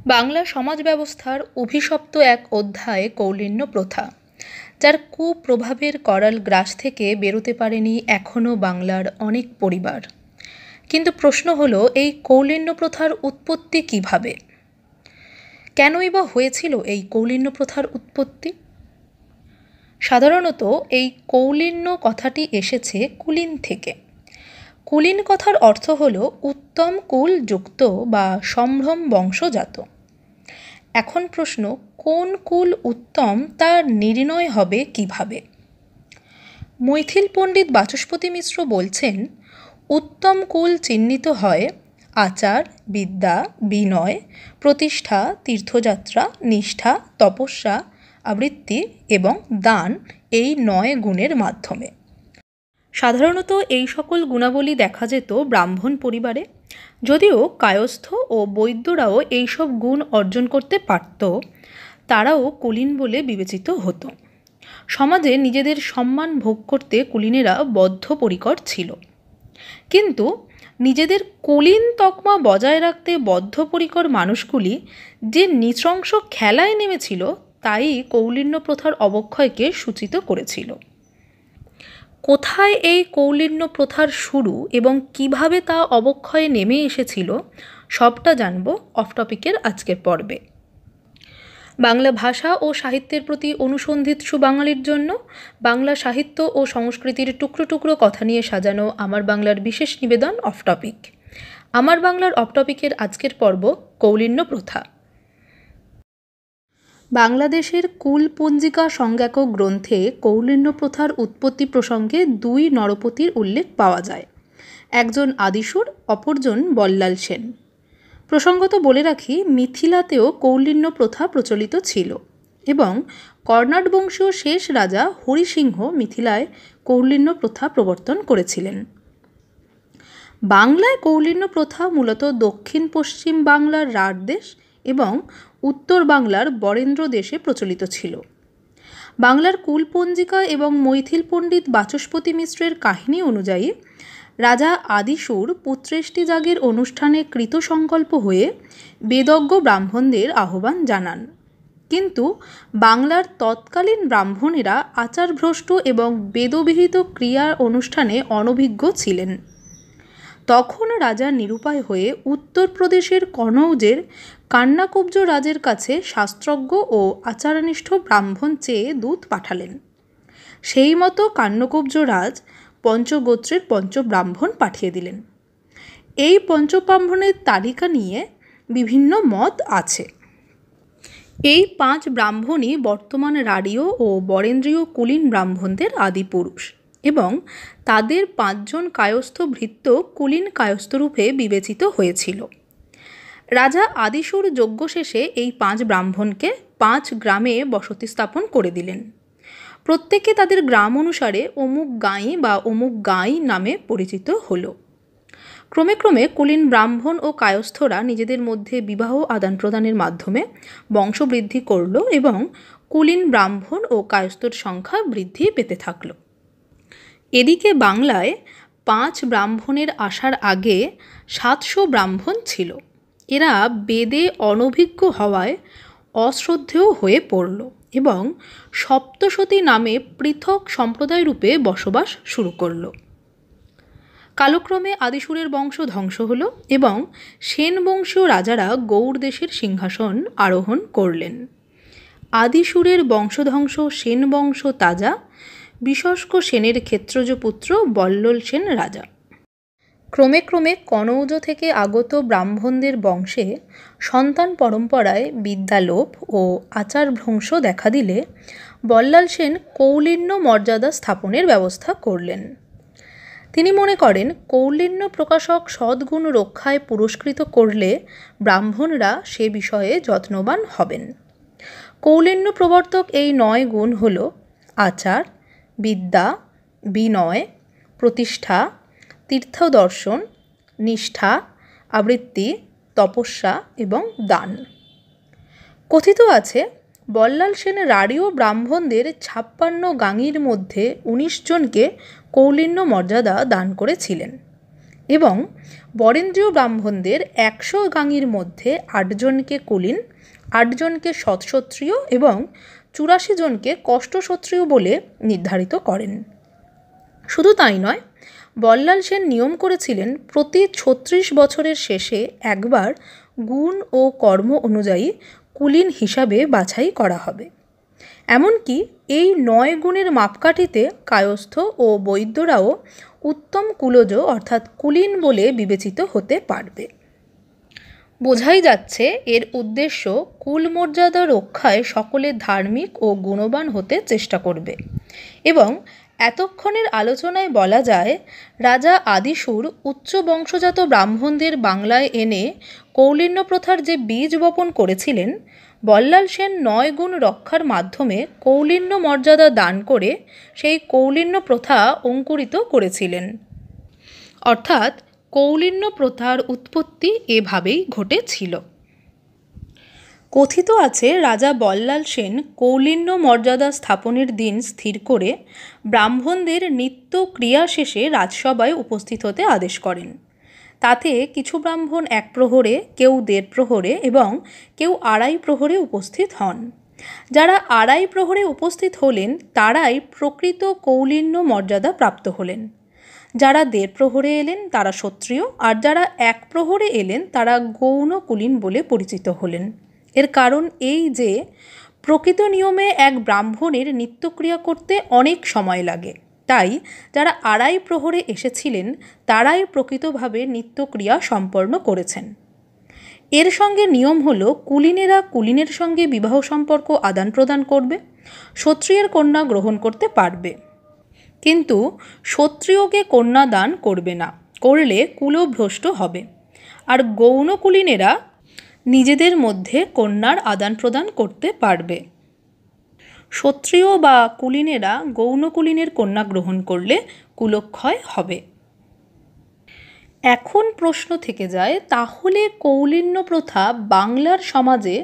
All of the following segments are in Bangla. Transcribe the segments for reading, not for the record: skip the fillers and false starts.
বাংলা সমাজ ব্যবস্থার অভিশপ্ত এক অধ্যায় কৌলিন্য প্রথা, যার কুপ্রভাবের করাল গ্রাস থেকে বেরোতে পারেনি এখনও বাংলার অনেক পরিবার। কিন্তু প্রশ্ন হলো, এই কৌলিন্য প্রথার উৎপত্তি কিভাবে? কেনই বা হয়েছিল এই কৌলিন্য প্রথার উৎপত্তি? সাধারণত এই কৌলিন্য কথাটি এসেছে কুলীন থেকে। কুলীন কথার অর্থ হল উত্তম কুল যুক্ত বা সম্ভ্রম বংশজাত। এখন প্রশ্ন, কোন কুল উত্তম তা নির্ণয় হবে কিভাবে? মৈথিল পণ্ডিত বাচস্পতি মিশ্র বলছেন, উত্তম কুল চিহ্নিত হয় আচার, বিদ্যা, বিনয়, প্রতিষ্ঠা, তীর্থযাত্রা, নিষ্ঠা, তপস্যা, আবৃত্তি এবং দান, এই 9 গুণের মাধ্যমে। সাধারণত এই সকল গুণাবলী দেখা যেত ব্রাহ্মণ পরিবারে, যদিও কায়স্থ ও বৈদ্যরাও এইসব গুণ অর্জন করতে পারত। তারাও কুলীন বলে বিবেচিত হতো। সমাজে নিজেদের সম্মান ভোগ করতে কুলীনেরা বদ্ধপরিকর ছিল। কিন্তু নিজেদের কুলীন তকমা বজায় রাখতে বদ্ধপরিকর মানুষগুলি যে নৃশংস খেলায় নেমেছিল, তাই কৌলিন্য প্রথার অবক্ষয়কে সূচিত করেছিল। কোথায় এই কৌলিন্য প্রথার শুরু এবং কিভাবে তা অবক্ষয়ে নেমে এসেছিল, সবটা জানব অফ টপিকের আজকের পর্বে। বাংলা ভাষা ও সাহিত্যের প্রতি অনুসন্ধিৎসু বাঙালির জন্য বাংলা সাহিত্য ও সংস্কৃতির টুকরো টুকরো কথা নিয়ে সাজানো আমার বাংলার বিশেষ নিবেদন অফ টপিক। আমার বাংলার অফ টপিকের আজকের পর্ব কৌলিন্য প্রথা। বাংলাদেশের কুল পঞ্জিকা সংজ্ঞাকক গ্রন্থে কৌলিন্য প্রথার উৎপত্তি প্রসঙ্গে 2 নরপতির উল্লেখ পাওয়া যায়। একজন আদিশুর, অপরজন বল্লাল সেন। প্রসঙ্গত বলে রাখি, মিথিলাতেও কৌলিন্য প্রথা প্রচলিত ছিল এবং কর্ণাট বংশীয় শেষ রাজা হরিসিংহ মিথিলায় কৌলিন্য প্রথা প্রবর্তন করেছিলেন। বাংলায় কৌলিন্য প্রথা মূলত দক্ষিণ পশ্চিম বাংলার রাঢ় দেশ এবং উত্তর বাংলার বরেন্দ্র দেশে প্রচলিত ছিল। বাংলার কুলপঞ্জিকা এবং মৈথিল পণ্ডিত বাচস্পতি মিশ্রের কাহিনী অনুযায়ী রাজা আদিশুর পুত্রেষ্টি যাগের অনুষ্ঠানে কৃতসংকল্প হয়ে বেদজ্ঞ ব্রাহ্মণদের আহ্বান জানান। কিন্তু বাংলার তৎকালীন ব্রাহ্মণেরা আচারভ্রষ্ট এবং বেদবিহিত ক্রিয়া অনুষ্ঠানে অনভিজ্ঞ ছিলেন। তখন রাজা নিরুপায় হয়ে উত্তরপ্রদেশের কনৌজের কান্নাকুব্জ রাজের কাছে শাস্ত্রজ্ঞ ও আচারনিষ্ঠ ব্রাহ্মণ চেয়ে দূত পাঠালেন। সেই মতো কান্নকুব্জ রাজ পঞ্চগোত্রের পঞ্চব্রাহ্মণ পাঠিয়ে দিলেন। এই পঞ্চব্রাহ্মণের তালিকা নিয়ে বিভিন্ন মত আছে। এই 5 ব্রাহ্মণই বর্তমান রাঢ়ীয় ও বরেন্দ্রীয় কুলীন ব্রাহ্মণদের আদিপুরুষ এবং তাদের 5 জন কায়স্থ ভৃত্য কুলীন কায়স্থরূপে বিবেচিত হয়েছিল। রাজা আদিশুর যজ্ঞ শেষে এই 5 ব্রাহ্মণকে 5 গ্রামে বসতি স্থাপন করে দিলেন। প্রত্যেকে তাদের গ্রাম অনুসারে অমুক গাঁই বা অমুক গাঁই নামে পরিচিত হল। ক্রমে ক্রমে কুলীন ব্রাহ্মণ ও কায়স্থরা নিজেদের মধ্যে বিবাহ আদান প্রদানের মাধ্যমে বংশবৃদ্ধি করল এবং কুলীন ব্রাহ্মণ ও কায়স্থর সংখ্যা বৃদ্ধি পেতে থাকল। এদিকে বাংলায় 5 ব্রাহ্মণের আসার আগে 700 ব্রাহ্মণ ছিল। এরা বেদে অনভিজ্ঞ হওয়ায় অশ্রদ্ধেয় হয়ে পড়ল এবং সপ্তসতী নামে পৃথক সম্প্রদায় রূপে বসবাস শুরু করল। কালক্রমে আদিশুরের বংশ ধ্বংস হল এবং সেন বংশীয় রাজারা গৌড় দেশের সিংহাসন আরোহণ করলেন। আদিশুরের বংশধ্বংস সেন বংশ তাজা, বিশস্ক সেনের ক্ষেত্রজ পুত্র বল্লল সেন রাজা। ক্রমে ক্রমে কনৌজ থেকে আগত ব্রাহ্মণদের বংশে সন্তান পরম্পরায় বিদ্যালোপ ও আচারভ্রংশ দেখা দিলে বল্লাল সেন কৌলিন্য মর্যাদা স্থাপনের ব্যবস্থা করলেন। তিনি মনে করেন, কৌলিন্য প্রকাশক সদ্গুণ রক্ষায় পুরস্কৃত করলে ব্রাহ্মণরা সে বিষয়ে যত্নবান হবেন। কৌলিন্য প্রবর্তক এই 9 গুণ হল আচার, বিদ্যা, বিনয়, প্রতিষ্ঠা, তীর্থদর্শন, নিষ্ঠা, আবৃত্তি, তপস্যা এবং দান। কথিত আছে, বল্লাল সেন রাঢ়ীয় ব্রাহ্মণদের 56 গাঙির মধ্যে 19 জনকে কৌলিন্য মর্যাদা দান করেছিলেন এবং বরেন্দ্রীয় ব্রাহ্মণদের 100 গাঙির মধ্যে 8 জনকে কুলীন, 8 জনকে সৎক্ষত্রিয় এবং 84 জনকে কষ্টক্ষত্রিয় বলে নির্ধারিত করেন। শুধু তাই নয়, বল্লাল সেন নিয়ম করেছিলেন প্রতি 36 বছরের শেষে একবার গুণ ও কর্ম অনুযায়ী কুলীন হিসাবে বাছাই করা হবে। এমনকি এই 9 গুণের মাপকাঠিতে কায়স্থ ও বৈদ্যরাও উত্তম কুলজ অর্থাৎ কুলীন বলে বিবেচিত হতে পারবে। বোঝাই যাচ্ছে এর উদ্দেশ্য কুল মর্যাদা রক্ষায় সকলে ধার্মিক ও গুণবান হতে চেষ্টা করবে। এবং এতক্ষণের আলোচনায় বলা যায়, রাজা আদিশুর উচ্চ বংশজাত ব্রাহ্মণদের বাংলায় এনে কৌলিন্য প্রথার যে বীজ বপন করেছিলেন, বল্লাল সেন 9 গুণ রক্ষার মাধ্যমে কৌলিন্য মর্যাদা দান করে সেই কৌলিন্য প্রথা অঙ্কুরিত করেছিলেন। অর্থাৎ কৌলিন্য প্রথার উৎপত্তি এভাবেই ঘটেছিল। কথিত আছে রাজা বল্লাল সেন কৌলিন্য মর্যাদা স্থাপনের দিন স্থির করে ব্রাহ্মণদের নিত্য ক্রিয়া শেষে রাজসভায় উপস্থিত হতে আদেশ করেন। তাতে কিছু ব্রাহ্মণ 1 প্রহরে, কেউ 1.5 প্রহরে এবং কেউ 2.5 প্রহরে উপস্থিত হন। যারা 2.5 প্রহরে উপস্থিত হলেন তারাই প্রকৃত কৌলিন্য মর্যাদা প্রাপ্ত হলেন। যারা 1.5 প্রহরে এলেন তারা ক্ষত্রিয়, আর যারা 1 প্রহরে এলেন তারা গৌণ কুলীন বলে পরিচিত হলেন। এর কারণ এই যে প্রকৃত নিয়মে এক ব্রাহ্মণের নিত্যক্রিয়া করতে অনেক সময় লাগে, তাই যারা 2.5 প্রহরে এসেছিলেন তারাই প্রকৃতভাবে নিত্যক্রিয়া সম্পন্ন করেছেন। এর সঙ্গে নিয়ম হলো কুলীনেরা কুলীনের সঙ্গে বিবাহ সম্পর্ক আদান প্রদান করবে, ক্ষত্রিয়ের কন্যা গ্রহণ করতে পারবে, কিন্তু ক্ষত্রিয়কে কন্যা দান করবে না, করলে কুলভ্রষ্ট হবে। আর গৌণ কুলীনেরা নিজেদের মধ্যে কন্যার আদান প্রদান করতে পারবে। ক্ষত্রিয় বা কুলীনেরা গৌণ কুলীনের কন্যা গ্রহণ করলে কুলক্ষয় হবে। এখন প্রশ্ন থেকে যায়, তাহলে কৌলিন্য প্রথা বাংলার সমাজে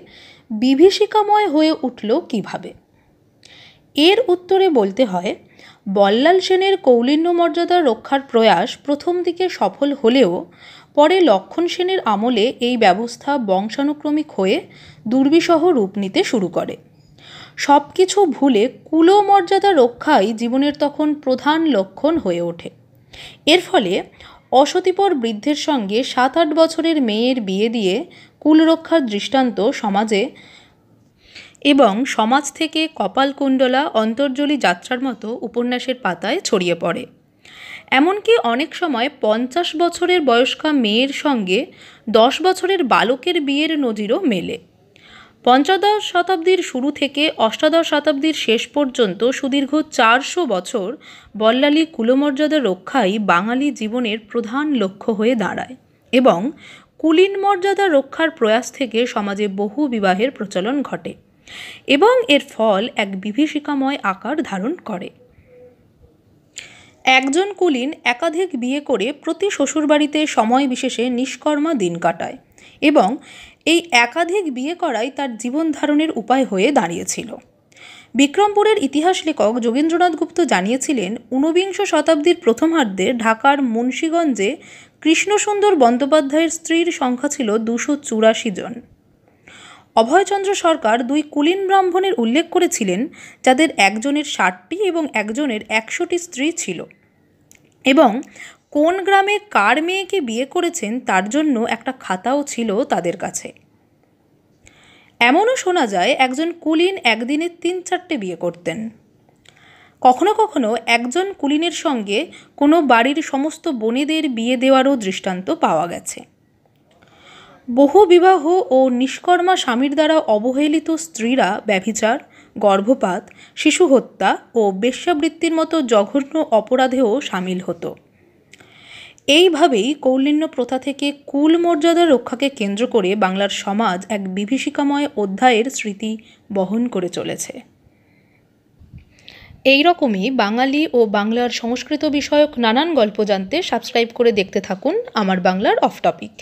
বিভীষিকাময় হয়ে উঠল কিভাবে? এর উত্তরে বলতে হয়, বল্লাল সেনের কৌলিন্য মর্যাদা রক্ষার প্রয়াস প্রথম দিকে সফল হলেও পরে লক্ষণ সেনের আমলে এই ব্যবস্থা বংশানুক্রমিক হয়ে দুর্বিষহ রূপ নিতে শুরু করে। সব কিছু ভুলে কুলমর্যাদা রক্ষাই জীবনের তখন প্রধান লক্ষণ হয়ে ওঠে। এর ফলে অসতিপর বৃদ্ধের সঙ্গে 7-8 বছরের মেয়ের বিয়ে দিয়ে কুল রক্ষার দৃষ্টান্ত সমাজে এবং সমাজ থেকে কপালকুণ্ডলা, অন্তর্জলি যাত্রার মতো উপন্যাসের পাতায় ছড়িয়ে পড়ে। এমনকি অনেক সময় 50 বছরের বয়স্কা মেয়ের সঙ্গে 10 বছরের বালকের বিয়ের নজিরও মেলে। পঞ্চদশ শতাব্দীর শুরু থেকে অষ্টাদশ শতাব্দীর শেষ পর্যন্ত সুদীর্ঘ 400 বছর বল্লালী কুলমর্যাদা রক্ষাই বাঙালি জীবনের প্রধান লক্ষ্য হয়ে দাঁড়ায় এবং কুলীন মর্যাদা রক্ষার প্রয়াস থেকে সমাজে বহু বিবাহের প্রচলন ঘটে এবং এর ফল এক বিভীষিকাময় আকার ধারণ করে। একজন কুলীন একাধিক বিয়ে করে প্রতি শ্বশুরবাড়িতে সময় বিশেষে নিষ্কর্মা দিন কাটায় এবং এই একাধিক বিয়ে করাই তার জীবন ধারণের উপায় হয়ে দাঁড়িয়েছিল। বিক্রমপুরের ইতিহাস লেখক যোগেন্দ্রনাথ গুপ্ত জানিয়েছিলেন, 19বিংশ শতাব্দীর প্রথমার্ধে ঢাকার মুন্সীগঞ্জে কৃষ্ণসুন্দর বন্দ্যোপাধ্যায়ের স্ত্রীর সংখ্যা ছিল 284 জন। অভয়চন্দ্র সরকার 2 কুলীন ব্রাহ্মণের উল্লেখ করেছিলেন, যাদের একজনের 60টি এবং একজনের 100টি স্ত্রী ছিল এবং কোন গ্রামে কার মেয়েকে বিয়ে করেছেন তার জন্য একটা খাতাও ছিল তাদের কাছে। এমনও শোনা যায় একজন কুলীন একদিনে 3-4টে বিয়ে করতেন। কখনো কখনো একজন কুলীনের সঙ্গে কোনো বাড়ির সমস্ত বোনেদের বিয়ে দেওয়ারও দৃষ্টান্ত পাওয়া গেছে। বহু বিবাহ ও নিষ্কর্মা স্বামীর দ্বারা অবহেলিত স্ত্রীরা ব্যভিচার, গর্ভপাত, শিশু হত্যা ও বেশ্যাবৃত্তির মতো জঘন্য অপরাধেও সামিল হতো। এইভাবেই কৌলিন্য প্রথা থেকে কুল মর্যাদা রক্ষাকে কেন্দ্র করে বাংলার সমাজ এক বিভীষিকাময় অধ্যায়ের স্মৃতি বহন করে চলেছে। এই রকমই বাঙালি ও বাংলার সংস্কৃত বিষয়ক নানান গল্প জানতে সাবস্ক্রাইব করে দেখতে থাকুন আমার বাংলার অফ টপিক।